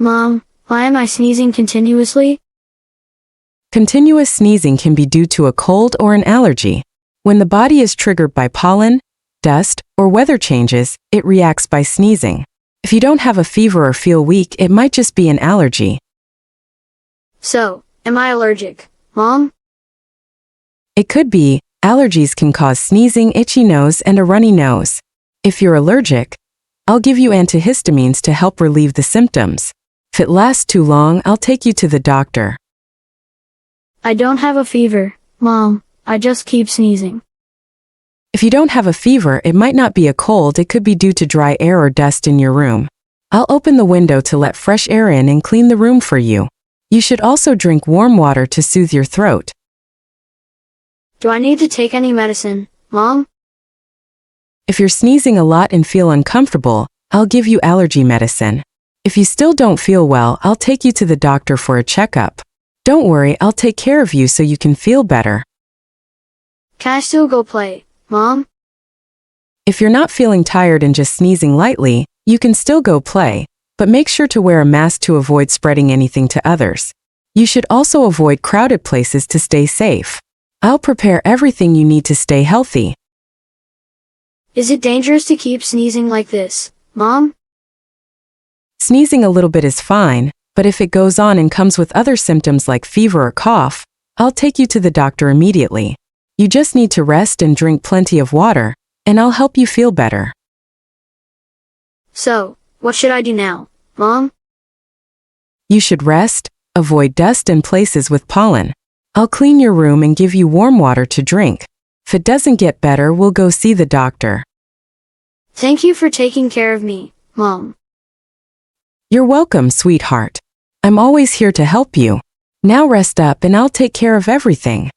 Mom, why am I sneezing continuously? Continuous sneezing can be due to a cold or an allergy. When the body is triggered by pollen, dust, or weather changes, it reacts by sneezing. If you don't have a fever or feel weak, it might just be an allergy. So, am I allergic, Mom? It could be. Allergies can cause sneezing, itchy nose, and a runny nose. If you're allergic, I'll give you antihistamines to help relieve the symptoms. If it lasts too long, I'll take you to the doctor. I don't have a fever, Mom. I just keep sneezing. If you don't have a fever, it might not be a cold, it could be due to dry air or dust in your room. I'll open the window to let fresh air in and clean the room for you. You should also drink warm water to soothe your throat. Do I need to take any medicine, Mom? If you're sneezing a lot and feel uncomfortable, I'll give you allergy medicine. If you still don't feel well, I'll take you to the doctor for a checkup. Don't worry, I'll take care of you so you can feel better. Can I still go play, Mom? If you're not feeling tired and just sneezing lightly, you can still go play, but make sure to wear a mask to avoid spreading anything to others. You should also avoid crowded places to stay safe. I'll prepare everything you need to stay healthy. Is it dangerous to keep sneezing like this, Mom? Sneezing a little bit is fine, but if it goes on and comes with other symptoms like fever or cough, I'll take you to the doctor immediately. You just need to rest and drink plenty of water, and I'll help you feel better. So, what should I do now, Mom? You should rest, avoid dust and places with pollen. I'll clean your room and give you warm water to drink. If it doesn't get better, we'll go see the doctor. Thank you for taking care of me, Mom. You're welcome, sweetheart. I'm always here to help you. Now rest up and I'll take care of everything.